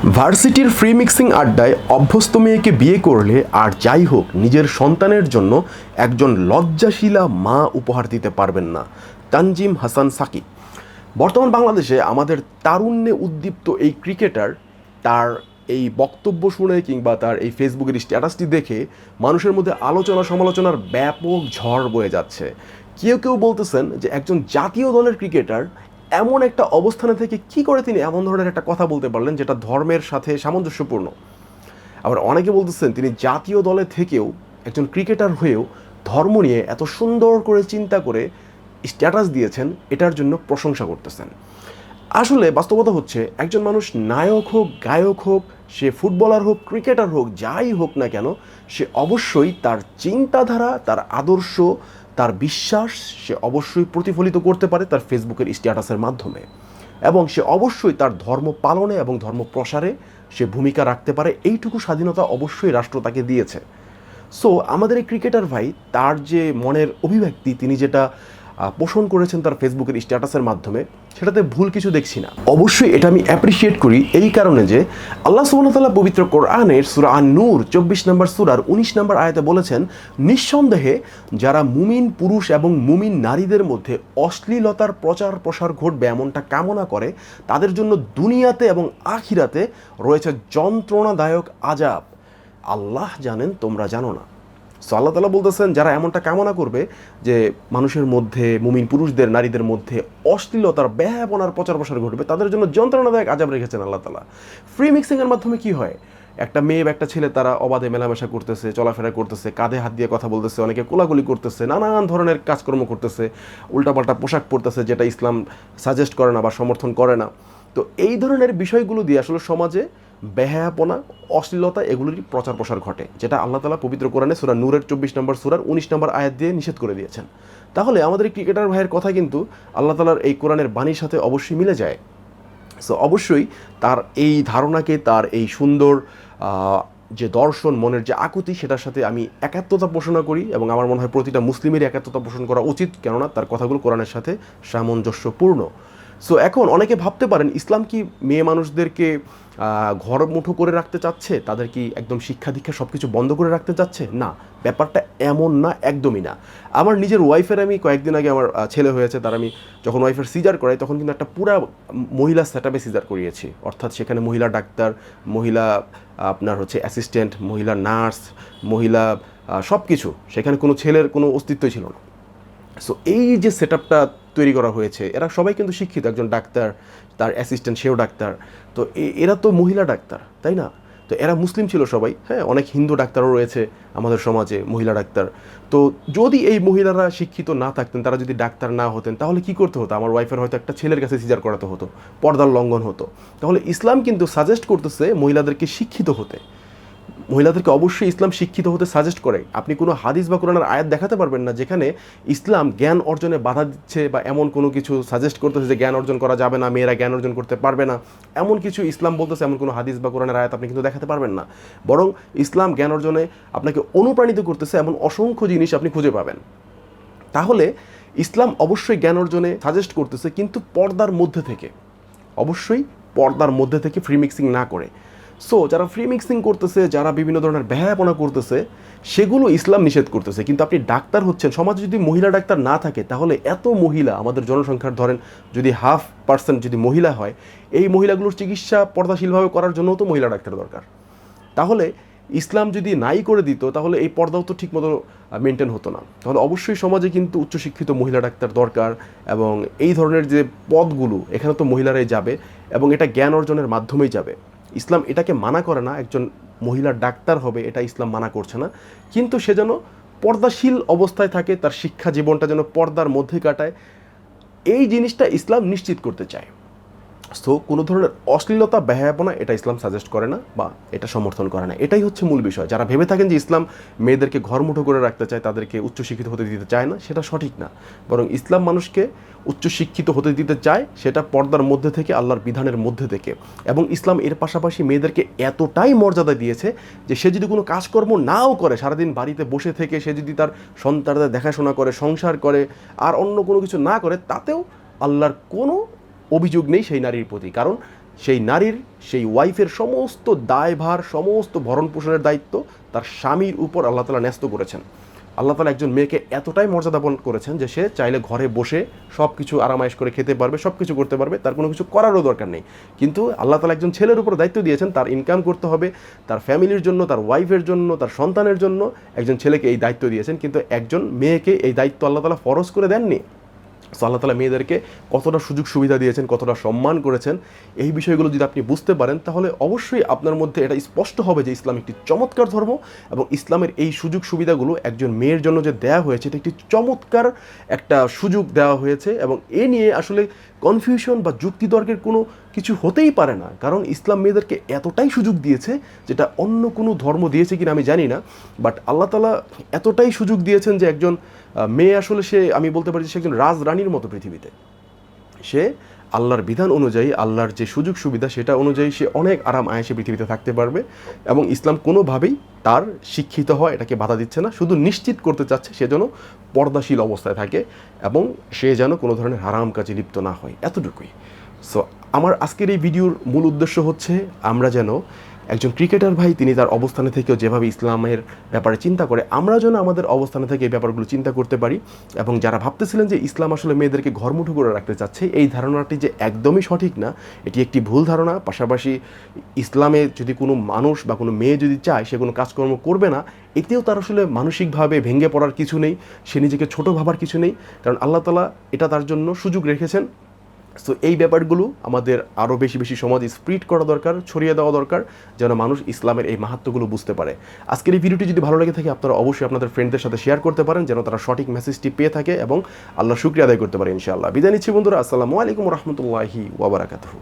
ভার্সিটির free mixing আড্ডায় অভ্যস্ত মেয়েকে বিয়ে করলে আর যাই হোক নিজের সন্তানের জন্য একজন লজ্জাশীলা মা উপহার দিতে পারবেন না। তানজিম হাসান সাকিব। বর্তমান বাংলাদেশে আমাদের তারুণ্যে উদ্দীপ্ত এই ক্রিকেটার তার এই বক্তব্য শুনে কিংবা তার এই ফেসবুকের স্ট্যাটাসটি দেখে মানুষের মধ্যে আলোচনা সমালোচনার ব্যাপক ঝড় বয়ে যাচ্ছে। কেউ কেউ বলতেছেন যে একজন জাতীয় দলের ক্রিকেটার এমন একটা অবস্থানে থেকে কি করে তিনি এমন ধরনের একটা কথা বলতে পারলেন যেটা ধর্মের সাথে সামঞ্জস্যপূর্ণ। আবার অনেকে বলতেছেন তিনি জাতীয় দলে থেকেও একজন ক্রিকেটার হয়েও ধর্ম নিয়ে এত সুন্দর করে চিন্তা করে স্ট্যাটাস দিয়েছেন, এটার জন্য প্রশংসা করতেছেন। আসলে বাস্তবতা হচ্ছে একজন মানুষ নায়ক হোক, গায়ক হোক, সে ফুটবলার হোক, ক্রিকেটার হোক, যাই হোক না কেন, সে অবশ্যই তার চিন্তাধারা, তার আদর্শ, তার বিশ্বাস সে অবশ্যই প্রতিফলিত করতে পারে তার ফেসবুকের স্ট্যাটাসের মাধ্যমে, এবং সে অবশ্যই তার ধর্ম পালনে এবং ধর্ম প্রসারে সে ভূমিকা রাখতে পারে। এইটুকু স্বাধীনতা অবশ্যই রাষ্ট্র তাকে দিয়েছে। সো আমাদের এই ক্রিকেটার ভাই তার যে মনের অভিব্যক্তি তিনি যেটা পোষণ করেছেন তার ফেসবুকের স্ট্যাটাসের মাধ্যমে, সেটাতে ভুল কিছু দেখছি না। অবশ্যই এটা আমি অ্যাপ্রিসিয়েট করি এই কারণে যে আল্লাহ সুবহানাহু ওয়া তাআলা পবিত্র কোরআনের সূরা আন-নূর 24 নম্বর সূরার 19 নম্বর আয়াতে বলেছেন, নিঃসন্দেহে যারা মুমিন পুরুষ এবং মুমিন নারীদের মধ্যে অশ্লীলতার প্রচার প্রসার ঘটবে এমনটা কামনা করে তাদের জন্য দুনিয়াতে এবং আখিরাতে রয়েছে যন্ত্রণাদায়ক আযাব। আল্লাহ জানেন, তোমরা জানো না। সো আল্লাহ তাআলা বলতেছেন যারা এমনটা কামনা করবে যে মানুষের মধ্যে, মুমিন পুরুষদের নারীদের মধ্যে অশ্লীলতার ব্যাপনার প্রচার প্রসার ঘটবে, তাদের জন্য যন্ত্রণাদায়ক আযাব রেখেছেন আল্লাহ তাআলা। ফ্রি মিক্সিংয়ের মাধ্যমে কি হয়, একটা মেয়ে বা একটা ছেলে তারা অবাধে মেলামেশা করতেছে, চলাফেরা করতেছে, কাঁধে হাত দিয়ে কথা বলতেছে, অনেকে কোলাকুলি করতেছে, নানান ধরনের কাজকর্ম করতেছে, উল্টাপাল্টা পোশাক পরতেছে যেটা ইসলাম সাজেস্ট করে না বা সমর্থন করে না। তো এই ধরনের বিষয়গুলো দিয়ে আসলে সমাজে বেহায়াপনা, অশ্লীলতা এগুলোরই প্রচার প্রসার ঘটে, যেটা আল্লাহ তাআলা পবিত্র কোরআনে সূরা নূরের 24 নম্বর সূরার 19 নম্বর আয়াত দিয়ে নিষেধ করে দিয়েছেন। তাহলে আমাদের এই ক্রিকেটার ভাইয়ের কথা কিন্তু আল্লাহ তাআলার এই কোরআনের বাণীর সাথে অবশ্যই মিলে যায়। সো অবশ্যই তার এই ধারণাকে, তার এই সুন্দর যে দর্শন, মনের যে আকুতি, সেটার সাথে আমি একাত্মতা পোষণ করি এবং আমার মনে হয় প্রতিটা মুসলিমেরই একাত্মতা পোষণ করা উচিত, কেননা তার কথাগুলো কোরআনের সাথে সামঞ্জস্যপূর্ণ। সো এখন অনেকে ভাবতে পারেন ইসলাম কি মেয়ে মানুষদেরকে ঘর মুঠো করে রাখতে চাচ্ছে, তাদের কি একদম শিক্ষা দীক্ষা সব কিছু বন্ধ করে রাখতে চাচ্ছে? না, ব্যাপারটা এমন না, একদমই না। আমার নিজের ওয়াইফের, আমি কয়েকদিন আগে আমার ছেলে হয়েছে, তার আমি যখন ওয়াইফের সিজার করাই তখন কিন্তু একটা পুরা মহিলা সেটআপে সিজার করিয়েছি। অর্থাৎ সেখানে মহিলা ডাক্তার, মহিলা আপনার হচ্ছে অ্যাসিস্ট্যান্ট, মহিলা নার্স, মহিলা সব কিছু, সেখানে কোনো ছেলের কোনো অস্তিত্বই ছিল না। সো এই যে সেটআপটা তৈরি করা হয়েছে, এরা সবাই কিন্তু শিক্ষিত, একজন ডাক্তার, তার অ্যাসিস্ট্যান্ট সেও ডাক্তার। তো এরা তো মহিলা ডাক্তার, তাই না? তো এরা মুসলিম ছিল সবাই, হ্যাঁ, অনেক হিন্দু ডাক্তারও রয়েছে আমাদের সমাজে, মহিলা ডাক্তার। তো যদি এই মহিলারা শিক্ষিত না থাকতেন, তারা যদি ডাক্তার না হতেন, তাহলে কি করতে হতো? আমার ওয়াইফের হয়তো একটা ছেলের কাছে সিজার করাতে হতো, পর্দার লঙ্ঘন হতো। তাহলে ইসলাম কিন্তু সাজেস্ট করতেছে মহিলাদেরকে শিক্ষিত হতে, মহিলাদেরকে অবশ্যই ইসলাম শিক্ষিত হতে সাজেস্ট করে। আপনি কোনো হাদিস বা কোরআনের আয়াত দেখাতে পারবেন না যেখানে ইসলাম জ্ঞান অর্জনে বাধা দিচ্ছে বা এমন কোনো কিছু সাজেস্ট করতেছে যে জ্ঞান অর্জন করা যাবে না, মেয়েরা জ্ঞান অর্জন করতে পারবে না, এমন কিছু ইসলাম বলতেছে, এমন কোনো হাদিস বা কোরআনের আয়াত আপনি কিন্তু দেখাতে পারবেন না। বরং ইসলাম জ্ঞান অর্জনে আপনাকে অনুপ্রাণিত করতেছে, এমন অসংখ্য জিনিস আপনি খুঁজে পাবেন। তাহলে ইসলাম অবশ্যই জ্ঞান অর্জনে সাজেস্ট করতেছে, কিন্তু পর্দার মধ্যে থেকে, অবশ্যই পর্দার মধ্যে থেকে, ফ্রি মিক্সিং না করে। সো যারা ফ্রি মিক্সিং করতেছে, যারা বিভিন্ন ধরনের বেহায়াপনা করতেছে, সেগুলো ইসলাম নিষেধ করতেছে। কিন্তু আপনি ডাক্তার হচ্ছেন, সমাজে যদি মহিলা ডাক্তার না থাকে, তাহলে এত মহিলা, আমাদের জনসংখ্যার ধরেন যদি 0.5% যদি মহিলা হয়, এই মহিলাগুলোর চিকিৎসা পর্দাশীলভাবে করার জন্যও তো মহিলা ডাক্তার দরকার। তাহলে ইসলাম যদি নাই করে দিত, তাহলে এই পর্দাও তো ঠিকমতো মেনটেন হতো না। তাহলে অবশ্যই সমাজে কিন্তু উচ্চশিক্ষিত মহিলা ডাক্তার দরকার, এবং এই ধরনের যে পদগুলো, এখানে তো মহিলারাই যাবে এবং এটা জ্ঞান অর্জনের মাধ্যমেই যাবে। ইসলাম এটাকে মানা করে না, একজন মহিলা ডাক্তার হবে এটা ইসলাম মানা করছে না, কিন্তু সে যেন পর্দাশীল অবস্থায় থাকে, তার শিক্ষা জীবনটা যেন পর্দার মধ্যে কাটায়, এই জিনিসটা ইসলাম নিশ্চিত করতে চায়। সো কোনো ধরনের অশ্লীলতা, বেহায়াপনা এটা ইসলাম সাজেস্ট করে না বা এটা সমর্থন করে না। এটাই হচ্ছে মূল বিষয়। যারা ভেবে থাকেন যে ইসলাম মেয়েদেরকে ঘরমুঠো করে রাখতে চায়, তাদেরকে উচ্চশিক্ষিত হতে দিতে চায় না, সেটা সঠিক না। বরং ইসলাম মানুষকে উচ্চশিক্ষিত হতে দিতে চায়, সেটা পর্দার মধ্যে থেকে, আল্লাহর বিধানের মধ্যে থেকে। এবং ইসলাম এর পাশাপাশি মেয়েদেরকে এতটাই মর্যাদা দিয়েছে যে সে যদি কোনো কাজকর্ম নাও করে, সারাদিন বাড়িতে বসে থেকে সে যদি তার সন্তানদের দেখাশোনা করে, সংসার করে, আর অন্য কোনো কিছু না করে, তাতেও আল্লাহর কোনো অভিযোগ নেই সেই নারীর প্রতি, কারণ সেই নারীর, সেই ওয়াইফের সমস্ত দায়ভার, সমস্ত ভরণ পোষণের দায়িত্ব তার স্বামীর উপর আল্লাহ তাআলা ন্যস্ত করেছেন। আল্লাহ তাআলা একজন মেয়েকে এতটাই মর্যাদাপন করেছেন যে সে চাইলে ঘরে বসে সব কিছু আরামায়েশ করে খেতে পারবে, সব কিছু করতে পারবে, তার কোনো কিছু করারও দরকার নেই। কিন্তু আল্লাহ তাআলা একজন ছেলের উপর দায়িত্ব দিয়েছেন, তার ইনকাম করতে হবে, তার ফ্যামিলির জন্য, তার ওয়াইফের জন্য, তার সন্তানের জন্য একজন ছেলেকে এই দায়িত্ব দিয়েছেন। কিন্তু একজন মেয়েকে এই দায়িত্ব আল্লাহ তাআলা ফরজ করে দেননি। সো আল্লাহ তাআলা মেয়েদেরকে কতটা সুযোগ সুবিধা দিয়েছেন, কতটা সম্মান করেছেন, এই বিষয়গুলো যদি আপনি বুঝতে পারেন তাহলে অবশ্যই আপনার মধ্যে এটা স্পষ্ট হবে যে ইসলাম একটি চমৎকার ধর্ম এবং ইসলামের এই সুযোগ সুবিধাগুলো একজন মেয়ের জন্য যে দেওয়া হয়েছে এটা একটি চমৎকার একটা সুযোগ দেওয়া হয়েছে। এবং এ নিয়ে আসলে কনফিউশন বা যুক্তিতর্কের কোনো কিছু হতেই পারে না, কারণ ইসলাম মেয়েদেরকে এতটাই সুযোগ দিয়েছে যেটা অন্য কোনো ধর্ম দিয়েছে কিনা আমি জানি না, বাট আল্লাহ তাআলা এতটাই সুযোগ দিয়েছেন যে একজন মেয়ে আসলে সে, আমি বলতে পারি যে সে একজন রাজরানীর মতো পৃথিবীতে। সে আল্লাহর বিধান অনুযায়ী, আল্লাহর যে সুযোগ সুবিধা সেটা অনুযায়ী সে অনেক আরাম আয়েশে পৃথিবীতে থাকতে পারবে। এবং ইসলাম কোনোভাবেই তার শিক্ষিত হওয়া এটাকে বাধা দিচ্ছে না, শুধু নিশ্চিত করতে চাচ্ছে সে যেন পর্দাশীল অবস্থায় থাকে এবং সে যেন কোনো ধরনের হারাম কাজে লিপ্ত না হয়, এতটুকুই। সো আমার আজকের এই ভিডিওর মূল উদ্দেশ্য হচ্ছে আমরা যেন একজন ক্রিকেটার ভাই তিনি তার অবস্থানে থেকেও যেভাবে ইসলামের ব্যাপারে চিন্তা করে, আমরা যেন আমাদের অবস্থানে থেকে এই ব্যাপারগুলো চিন্তা করতে পারি। এবং যারা ভাবতেছিলেন যে ইসলাম আসলে মেয়েদেরকে ঘরমুঠো করে রাখতে চাচ্ছে, এই ধারণাটি যে একদমই সঠিক না, এটি একটি ভুল ধারণা। পাশাপাশি ইসলামে যদি কোনো মানুষ বা কোনো মেয়ে যদি চায় সে কোনো কাজকর্ম করবে না, এতেও তার আসলে মানসিকভাবে ভেঙে পড়ার কিছু নেই, সে নিজেকে ছোট ভাবার কিছু নেই, কারণ আল্লাহ তাআলা এটা তার জন্য সুযোগ রেখেছেন। সো এই ব্যাপারগুলো আমাদের আরও বেশি বেশি সমাজে স্প্রিড করা দরকার, ছড়িয়ে দেওয়া দরকার, যেন মানুষ ইসলামের এই মাহাত্ম্যগুলো বুঝতে পারে। আজকের এই ভিডিওটি যদি ভালো লেগে থাকে আপনারা অবশ্যই আপনাদের ফ্রেন্ডদের সাথে শেয়ার করতে পারেন, যেন তারা সঠিক মেসেজটি পেয়ে থাকে এবং আল্লাহর শুকরিয়া আদায় করতে পারে। ইনশাআল্লাহ বিদায় নিচ্ছি বন্ধুরা, আসসালামু আলাইকুম ওয়া রাহমাতুল্লাহি ওয়া বারাকাতুহু।